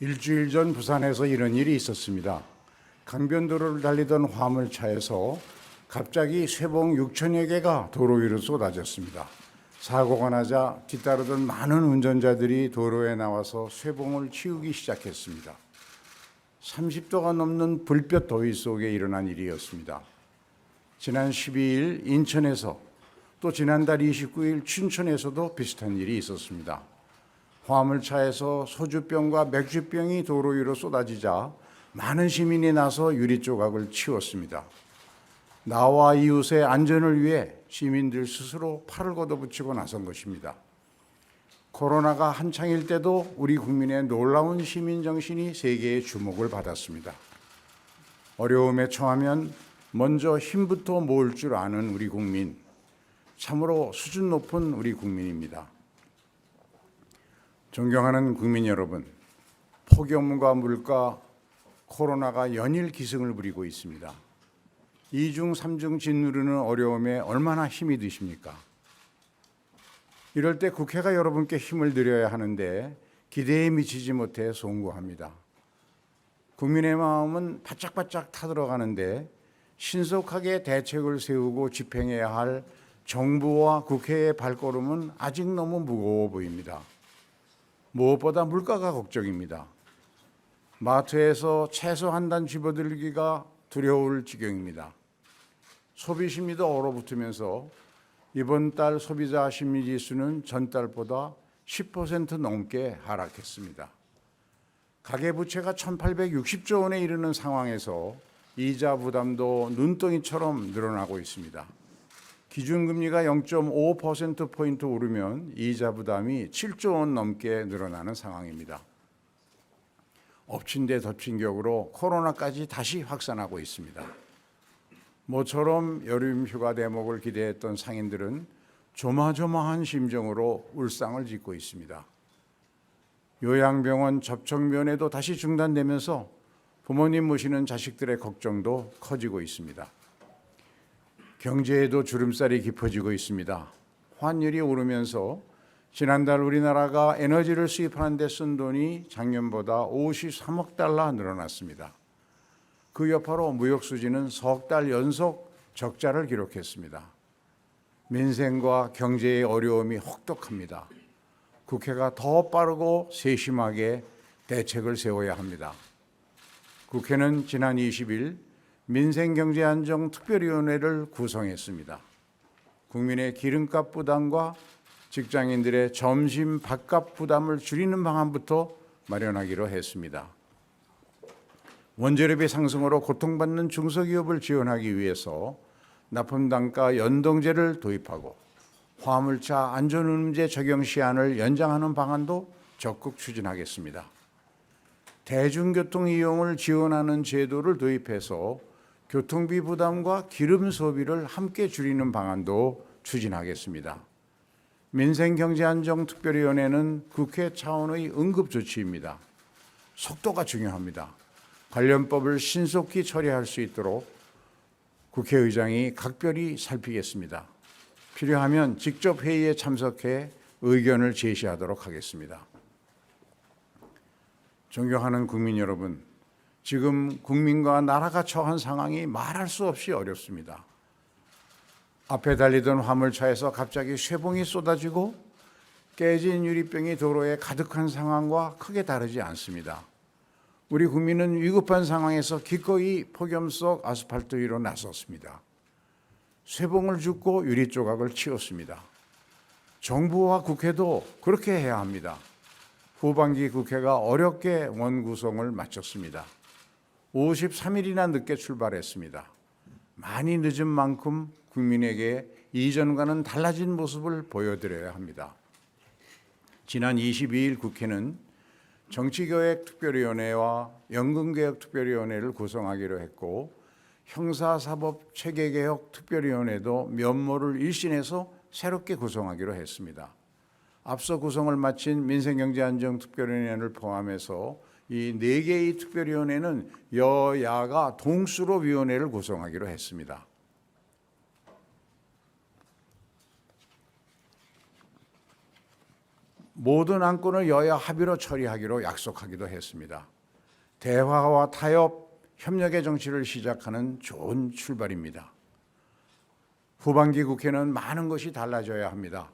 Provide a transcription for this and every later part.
일주일 전 부산에서 이런 일이 있었습니다. 강변도로를 달리던 화물차에서 갑자기 쇠봉 6천여 개가 도로 위로 쏟아졌습니다. 사고가 나자 뒤따르던 많은 운전자들이 도로에 나와서 쇠봉을 치우기 시작했습니다. 30도가 넘는 불볕 더위 속에 일어난 일이었습니다. 지난 12일 인천에서 또 지난달 29일 춘천에서도 비슷한 일이 있었습니다. 화물차에서 소주병과 맥주병이 도로 위로 쏟아지자 많은 시민이 나서 유리 조각을 치웠습니다. 나와 이웃의 안전을 위해 시민들 스스로 팔을 걷어붙이고 나선 것입니다. 코로나가 한창일 때도 우리 국민의 놀라운 시민 정신이 세계의 주목을 받았습니다. 어려움에 처하면 먼저 힘부터 모을 줄 아는 우리 국민, 참으로 수준 높은 우리 국민입니다. 존경하는 국민 여러분, 폭염과 물가, 코로나가 연일 기승을 부리고 있습니다. 2중, 3중 짓누르는 어려움에 얼마나 힘이 드십니까? 이럴 때 국회가 여러분께 힘을 드려야 하는데 기대에 미치지 못해 송구합니다. 국민의 마음은 바짝바짝 타들어가는데 신속하게 대책을 세우고 집행해야 할 정부와 국회의 발걸음은 아직 너무 무거워 보입니다. 무엇보다 물가가 걱정입니다. 마트에서 채소 한 단 집어들기가 두려울 지경입니다. 소비 심리도 얼어붙으면서 이번 달 소비자 심리지수는 전달보다 10% 넘게 하락했습니다. 가계부채가 1,860조 원에 이르는 상황에서 이자 부담도 눈덩이처럼 늘어나고 있습니다. 기준금리가 0.5%포인트 오르면 이자 부담이 7조 원 넘게 늘어나는 상황입니다. 엎친 데 덮친 격으로 코로나까지 다시 확산하고 있습니다. 모처럼 여름 휴가 대목을 기대했던 상인들은 조마조마한 심정으로 울상을 짓고 있습니다. 요양병원 접촉 면회도 다시 중단되면서 부모님 모시는 자식들의 걱정도 커지고 있습니다. 경제에도 주름살이 깊어지고 있습니다. 환율이 오르면서 지난달 우리나라가 에너지를 수입하는 데 쓴 돈이 작년보다 53억 달러 늘어났습니다. 그 여파로 무역 수지는 석 달 연속 적자를 기록했습니다. 민생과 경제의 어려움이 혹독합니다. 국회가 더 빠르고 세심하게 대책을 세워야 합니다. 국회는 지난 20일 민생경제안정특별위원회를 구성했습니다. 국민의 기름값 부담과 직장인들의 점심 밥값 부담을 줄이는 방안부터 마련하기로 했습니다. 원재료비 상승으로 고통받는 중소기업을 지원하기 위해서 납품단가 연동제를 도입하고 화물차 안전운임제 적용 시한을 연장하는 방안도 적극 추진하겠습니다. 대중교통 이용을 지원하는 제도를 도입해서 교통비 부담과 기름 소비를 함께 줄이는 방안도 추진하겠습니다. 민생경제안정특별위원회는 국회 차원의 응급조치입니다. 속도가 중요합니다. 관련법을 신속히 처리할 수 있도록 국회의장이 각별히 살피겠습니다. 필요하면 직접 회의에 참석해 의견을 제시하도록 하겠습니다. 존경하는 국민 여러분, 지금 국민과 나라가 처한 상황이 말할 수 없이 어렵습니다. 앞에 달리던 화물차에서 갑자기 쇠봉이 쏟아지고 깨진 유리병이 도로에 가득한 상황과 크게 다르지 않습니다. 우리 국민은 위급한 상황에서 기꺼이 폭염 속 아스팔트 위로 나섰습니다. 쇠봉을 줍고 유리 조각을 치웠습니다. 정부와 국회도 그렇게 해야 합니다. 후반기 국회가 어렵게 원구성을 마쳤습니다. 53일이나 늦게 출발했습니다. 많이 늦은 만큼 국민에게 이전과는 달라진 모습을 보여드려야 합니다. 지난 22일 국회는 정치개혁특별위원회와 연금개혁특별위원회를 구성하기로 했고 형사사법체계개혁특별위원회도 면모를 일신해서 새롭게 구성하기로 했습니다. 앞서 구성을 마친 민생경제안정특별위원회를 포함해서 이 4개의 특별위원회는 여야가 동수로 위원회를 구성하기로 했습니다. 모든 안건을 여야 합의로 처리하기로 약속하기도 했습니다. 대화와 타협, 협력의 정치를 시작하는 좋은 출발입니다. 후반기 국회는 많은 것이 달라져야 합니다.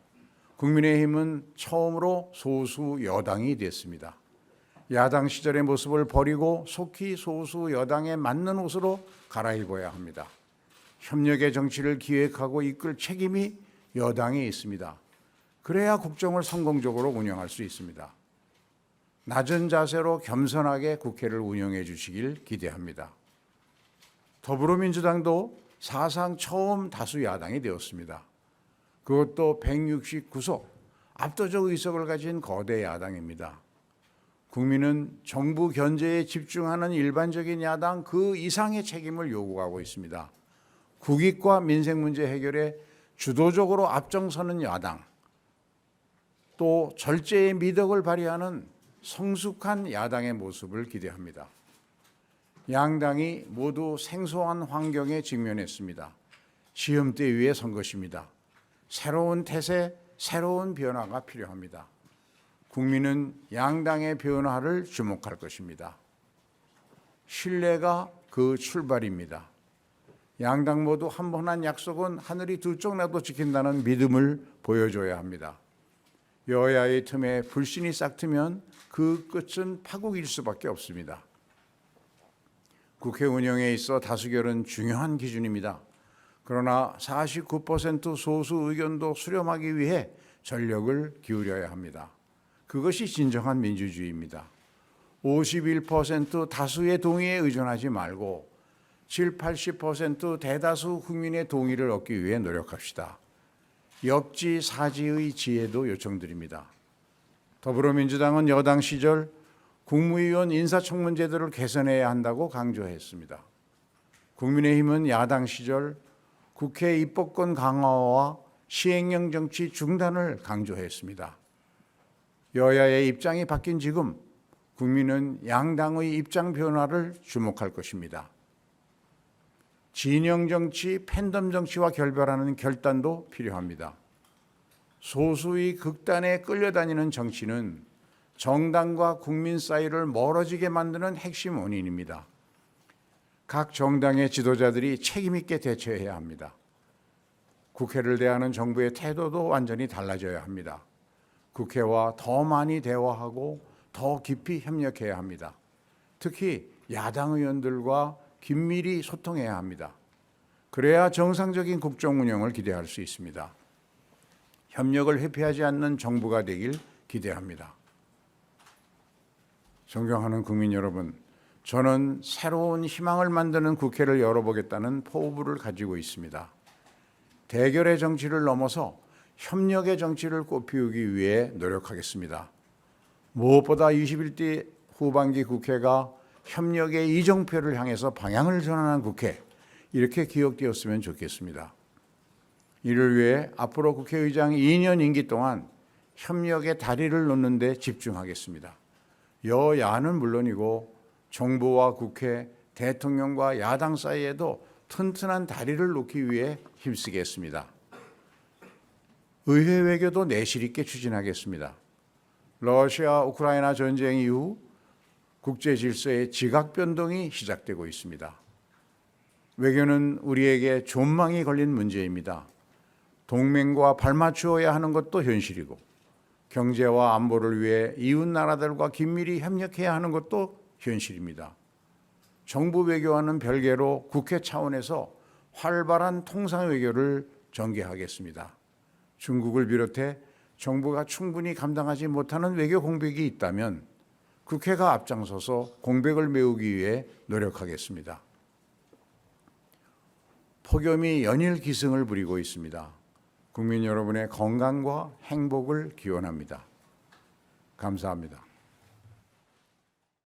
국민의힘은 처음으로 소수 여당이 됐습니다. 야당 시절의 모습을 버리고 속히 소수 여당에 맞는 옷으로 갈아입어야 합니다. 협력의 정치를 기획하고 이끌 책임이 여당에 있습니다. 그래야 국정을 성공적으로 운영할 수 있습니다. 낮은 자세로 겸손하게 국회를 운영해 주시길 기대합니다. 더불어민주당도 사상 처음 다수 야당이 되었습니다. 그것도 169석, 압도적 의석을 가진 거대 야당입니다. 국민은 정부 견제에 집중하는 일반적인 야당 그 이상의 책임을 요구하고 있습니다. 국익과 민생 문제 해결에 주도적으로 앞장서는 야당, 또 절제의 미덕을 발휘하는 성숙한 야당의 모습을 기대합니다. 양당이 모두 생소한 환경에 직면했습니다. 시험대 위에 선 것입니다. 새로운 태세, 새로운 변화가 필요합니다. 국민은 양당의 변화를 주목할 것입니다. 신뢰가 그 출발입니다. 양당 모두 한 번 한 약속은 하늘이 두 쪽 나도 지킨다는 믿음을 보여줘야 합니다. 여야의 틈에 불신이 싹트면 그 끝은 파국일 수밖에 없습니다. 국회 운영에 있어 다수결은 중요한 기준입니다. 그러나 49% 소수 의견도 수렴하기 위해 전력을 기울여야 합니다. 그것이 진정한 민주주의입니다. 51% 다수의 동의에 의존하지 말고 7, 80% 대다수 국민의 동의를 얻기 위해 노력합시다. 역지사지의 지혜도 요청드립니다. 더불어민주당은 여당 시절 국무위원 인사청문 제도를 개선해야 한다고 강조했습니다. 국민의힘은 야당 시절 국회 입법권 강화와 시행령 정치 중단을 강조했습니다. 여야의 입장이 바뀐 지금 국민은 양당의 입장 변화를 주목할 것입니다. 진영 정치, 팬덤 정치와 결별하는 결단도 필요합니다. 소수의 극단에 끌려다니는 정치는 정당과 국민 사이를 멀어지게 만드는 핵심 원인입니다. 각 정당의 지도자들이 책임 있게 대처해야 합니다. 국회를 대하는 정부의 태도도 완전히 달라져야 합니다. 국회와 더 많이 대화하고 더 깊이 협력해야 합니다. 특히 야당 의원들과 긴밀히 소통해야 합니다. 그래야 정상적인 국정 운영을 기대할 수 있습니다. 협력을 회피하지 않는 정부가 되길 기대합니다. 존경하는 국민 여러분, 저는 새로운 희망을 만드는 국회를 열어보겠다는 포부를 가지고 있습니다. 대결의 정치를 넘어서 협력의 정치를 꽃피우기 위해 노력하겠습니다. 무엇보다 21대 후반기 국회가 협력의 이정표를 향해서 방향을 전환한 국회, 이렇게 기억되었으면 좋겠습니다. 이를 위해 앞으로 국회의장 2년 임기 동안 협력의 다리를 놓는 데 집중하겠습니다. 여야는 물론이고 정부와 국회, 대통령과 야당 사이에도 튼튼한 다리를 놓기 위해 힘쓰겠습니다. 의회 외교도 내실 있게 추진하겠습니다. 러시아 우크라이나 전쟁 이후 국제 질서의 지각 변동이 시작되고 있습니다. 외교는 우리에게 존망이 걸린 문제입니다. 동맹과 발맞추어야 하는 것도 현실이고 경제와 안보를 위해 이웃 나라들과 긴밀히 협력해야 하는 것도 현실입니다. 정부 외교와는 별개로 국회 차원에서 활발한 통상 외교를 전개하겠습니다. 중국을 비롯해 정부가 충분히 감당하지 못하는 외교 공백이 있다면 국회가 앞장서서 공백을 메우기 위해 노력하겠습니다. 폭염이 연일 기승을 부리고 있습니다. 국민 여러분의 건강과 행복을 기원합니다. 감사합니다.